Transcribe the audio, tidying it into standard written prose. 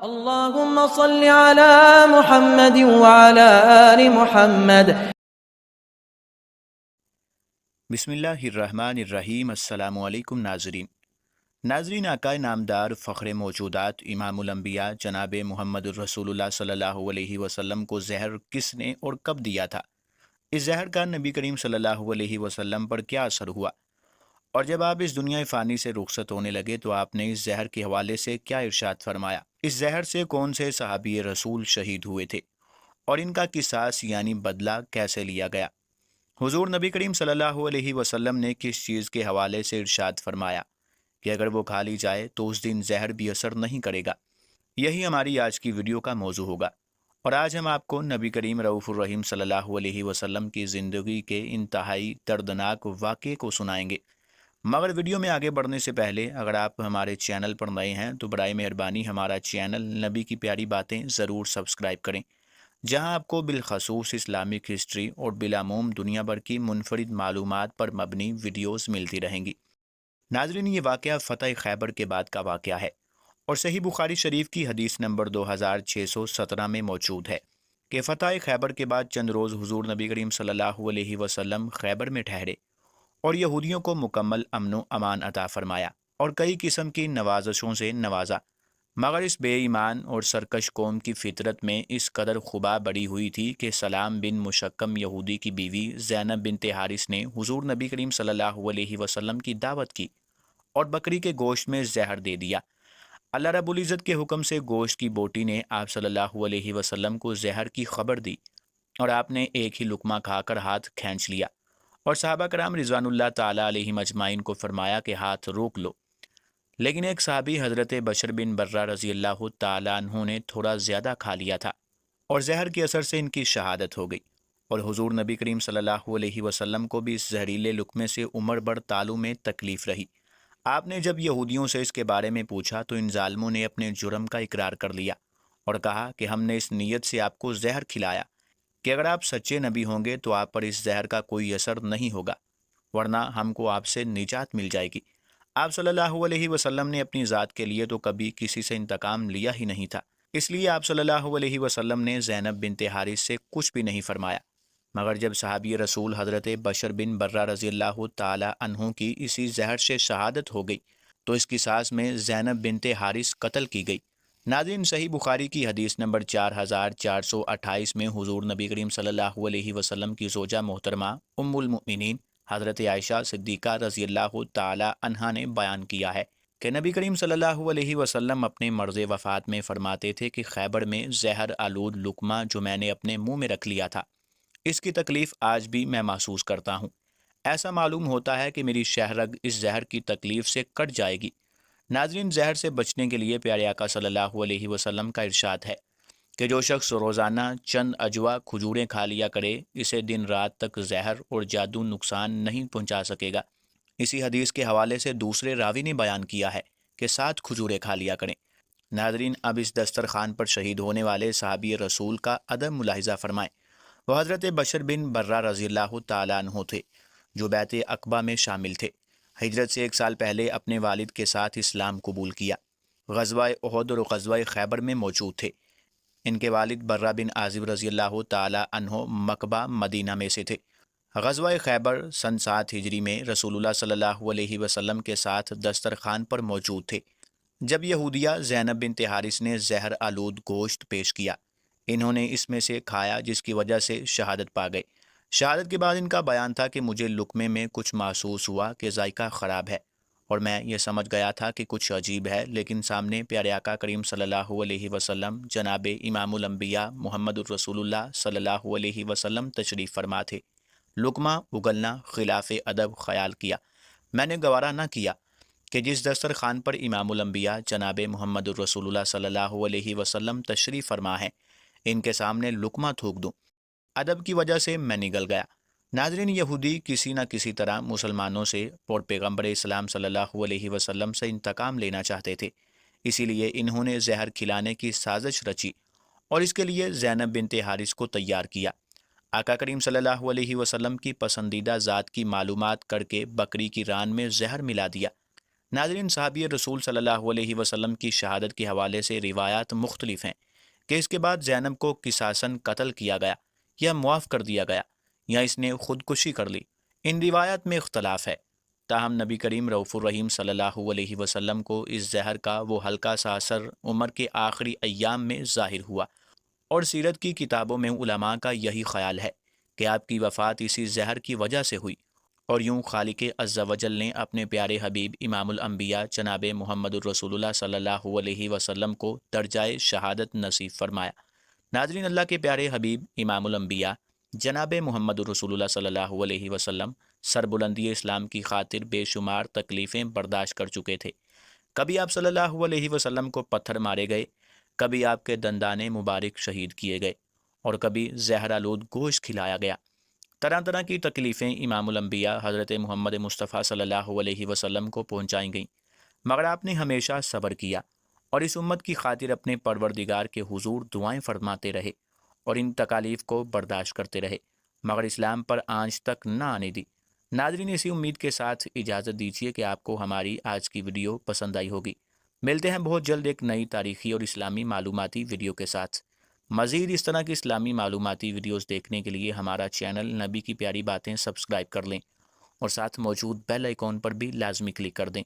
اللهم صل على محمد وعلى آل محمد۔ بسم اللہ الرحمن الرحیم۔ السلام علیکم ناظرین آقائے نامدار فخر موجودات امام الانبیاء جناب محمد الرسول اللہ صلی اللہ علیہ وسلم کو زہر کس نے اور کب دیا تھا؟ اس زہر کا نبی کریم صلی اللہ علیہ وسلم پر کیا اثر ہوا؟ اور جب آپ اس دنیا فانی سے رخصت ہونے لگے تو آپ نے اس زہر کے حوالے سے کیا ارشاد فرمایا؟ اس زہر سے کون سے صحابی رسول شہید ہوئے تھے اور ان کا قصاص یعنی بدلہ کیسے لیا گیا؟ حضور نبی کریم صلی اللہ علیہ وسلم نے کس چیز کے حوالے سے ارشاد فرمایا کہ اگر وہ کھا لی جائے تو اس دن زہر بھی اثر نہیں کرے گا؟ یہی ہماری آج کی ویڈیو کا موضوع ہوگا، اور آج ہم آپ کو نبی کریم رؤوف الرحیم صلی اللہ علیہ وسلم کی زندگی کے انتہائی دردناک واقعے کو سنائیں گے۔ مگر ویڈیو میں آگے بڑھنے سے پہلے اگر آپ ہمارے چینل پر نئے ہیں تو برائے مہربانی ہمارا چینل نبی کی پیاری باتیں ضرور سبسکرائب کریں، جہاں آپ کو بالخصوص اسلامک ہسٹری اور بالعموم دنیا بھر کی منفرد معلومات پر مبنی ویڈیوز ملتی رہیں گی۔ ناظرین، یہ واقعہ فتح خیبر کے بعد کا واقعہ ہے، اور صحیح بخاری شریف کی حدیث نمبر 2617 میں موجود ہے کہ فتح خیبر کے بعد چند روز حضور نبی کریم صلی اللہ علیہ وسلم خیبر میں ٹھہرے اور یہودیوں کو مکمل امن و امان عطا فرمایا اور کئی قسم کی نوازشوں سے نوازا، مگر اس بے ایمان اور سرکش قوم کی فطرت میں اس قدر خبا بڑی ہوئی تھی کہ سلام بن مشکم یہودی کی بیوی زینب بنت حارث نے حضور نبی کریم صلی اللہ علیہ وسلم کی دعوت کی اور بکری کے گوشت میں زہر دے دیا۔ اللہ رب العزت کے حکم سے گوشت کی بوٹی نے آپ صلی اللہ علیہ وسلم کو زہر کی خبر دی، اور آپ نے ایک ہی لقمہ کھا کر ہاتھ کھینچ لیا، اور صحابہ کرام رضوان اللہ تعالیٰ علیہ مجمعین کو فرمایا کہ ہاتھ روک لو، لیکن ایک صحابی حضرت بشر بن برہ رضی اللہ تعالیٰ عنہ نے تھوڑا زیادہ کھا لیا تھا، اور زہر کے اثر سے ان کی شہادت ہو گئی، اور حضور نبی کریم صلی اللہ علیہ وسلم کو بھی اس زہریلے لقمے سے عمر بھر تالوں میں تکلیف رہی۔ آپ نے جب یہودیوں سے اس کے بارے میں پوچھا تو ان ظالموں نے اپنے جرم کا اقرار کر لیا اور کہا کہ ہم نے اس نیت سے آپ کو زہر کھلایا کہ اگر آپ سچے نبی ہوں گے تو آپ پر اس زہر کا کوئی اثر نہیں ہوگا، ورنہ ہم کو آپ سے نجات مل جائے گی۔ آپ صلی اللہ علیہ وسلم نے اپنی ذات کے لیے تو کبھی کسی سے انتقام لیا ہی نہیں تھا، اس لیے آپ صلی اللہ علیہ وسلم نے زینب بنت حارث سے کچھ بھی نہیں فرمایا، مگر جب صحابی رسول حضرت بشر بن برہ رضی اللہ تعالی عنہ کی اسی زہر سے شہادت ہو گئی تو اس قصاص میں زینب بنت حارث قتل کی گئی۔ ناظرین، صحیح بخاری کی حدیث نمبر 4428 میں حضور نبی کریم صلی اللہ علیہ وسلم کی زوجہ محترمہ ام المؤمنین حضرت عائشہ صدیقہ رضی اللہ تعالی عنہا نے بیان کیا ہے کہ نبی کریم صلی اللہ علیہ وسلم اپنے مرض وفات میں فرماتے تھے کہ خیبر میں زہر آلود لقمہ جو میں نے اپنے منہ میں رکھ لیا تھا، اس کی تکلیف آج بھی میں محسوس کرتا ہوں۔ ایسا معلوم ہوتا ہے کہ میری شہرگ اس زہر کی تکلیف سے کٹ جائے گی۔ ناظرین، زہر سے بچنے کے لیے پیارے آقا صلی اللہ علیہ وسلم کا ارشاد ہے کہ جو شخص روزانہ چند اجوا کھجوریں کھا لیا کرے، اسے دن رات تک زہر اور جادو نقصان نہیں پہنچا سکے گا۔ اسی حدیث کے حوالے سے دوسرے راوی نے بیان کیا ہے کہ 7 کھجوریں کھا لیا کریں۔ ناظرین، اب اس دسترخوان پر شہید ہونے والے صحابی رسول کا ادب ملاحظہ فرمائیں۔ وہ حضرت بشر بن برہ رضی اللہ تعالیٰ عنہ تھے جو بیعت عقبہ میں شامل تھے۔ ہجرت سے 1 سال پہلے اپنے والد کے ساتھ اسلام قبول کیا، غزوہ احد اور غزوہ خیبر میں موجود تھے۔ ان کے والد برہ بن عازب رضی اللہ تعالیٰ عنہ مکبہ مدینہ میں سے تھے۔ غزوہ خیبر سن 7 ہجری میں رسول اللہ صلی اللہ علیہ وسلم کے ساتھ دسترخوان پر موجود تھے جب یہودیہ زینب بنت حارث نے زہر آلود گوشت پیش کیا۔ انہوں نے اس میں سے کھایا جس کی وجہ سے شہادت پا گئے۔ شہادت کے بعد ان کا بیان تھا کہ مجھے لقمے میں کچھ محسوس ہوا کہ ذائقہ خراب ہے، اور میں یہ سمجھ گیا تھا کہ کچھ عجیب ہے، لیکن سامنے پیارے آقا کریم صلی اللہ علیہ وسلم جناب امام الانبیاء محمد الرسول اللہ صلی اللہ علیہ وسلم تشریف فرما تھے۔ لقمہ اگلنا خلاف ادب خیال کیا۔ میں نے گوارا نہ کیا کہ جس دسترخوان پر امام الانبیاء جناب محمد الرسول اللہ صلی اللہ علیہ وسلم تشریف فرما ہے، ان کے سامنے لقمہ تھوک دوں۔ ادب کی وجہ سے میں نگل گیا۔ ناظرین، یہودی کسی نہ کسی طرح مسلمانوں سے اور پیغمبر اسلام صلی اللہ علیہ وسلم سے انتقام لینا چاہتے تھے، اسی لیے انہوں نے زہر کھلانے کی سازش رچی اور اس کے لیے زینب بنت حارث کو تیار کیا۔ آقا کریم صلی اللہ علیہ وسلم کی پسندیدہ ذات کی معلومات کر کے بکری کی ران میں زہر ملا دیا۔ ناظرین، صحابی رسول صلی اللہ علیہ وسلم کی شہادت کے حوالے سے روایات مختلف ہیں کہ اس کے بعد زینب کو قصاصاً قتل کیا گیا یا معاف کر دیا گیا یا اس نے خودکشی کر لی۔ ان روایات میں اختلاف ہے، تاہم نبی کریم رؤوف الرحیم صلی اللہ علیہ وسلم کو اس زہر کا وہ ہلکا سا اثر عمر کے آخری ایام میں ظاہر ہوا، اور سیرت کی کتابوں میں علماء کا یہی خیال ہے کہ آپ کی وفات اسی زہر کی وجہ سے ہوئی، اور یوں خالق عز و جل نے اپنے پیارے حبیب امام الانبیاء جناب محمد الرسول اللہ صلی اللہ علیہ وسلم کو درجۂ شہادت نصیب فرمایا۔ ناظرین، اللہ کے پیارے حبیب امام الانبیاء جناب محمد الرسول اللہ صلی اللہ علیہ وسلم سربلندی اسلام کی خاطر بے شمار تکلیفیں برداشت کر چکے تھے۔ کبھی آپ صلی اللہ علیہ وسلم کو پتھر مارے گئے، کبھی آپ کے دندانے مبارک شہید کیے گئے، اور کبھی زہر آلود گوشت کھلایا گیا۔ طرح طرح کی تکلیفیں امام الانبیاء حضرت محمد مصطفیٰ صلی اللہ علیہ وسلم کو پہنچائیں گئیں، مگر آپ نے ہمیشہ صبر کیا اور اس امت کی خاطر اپنے پروردگار کے حضور دعائیں فرماتے رہے اور ان تکالیف کو برداشت کرتے رہے، مگر اسلام پر آنچ تک نہ آنے دی۔ ناظرین، اسی امید کے ساتھ اجازت دیجیے کہ آپ کو ہماری آج کی ویڈیو پسند آئی ہوگی۔ ملتے ہیں بہت جلد ایک نئی تاریخی اور اسلامی معلوماتی ویڈیو کے ساتھ۔ مزید اس طرح کی اسلامی معلوماتی ویڈیوز دیکھنے کے لیے ہمارا چینل نبی کی پیاری باتیں سبسکرائب کر لیں اور ساتھ موجود بیل آئیکن پر بھی لازمی کلک کر دیں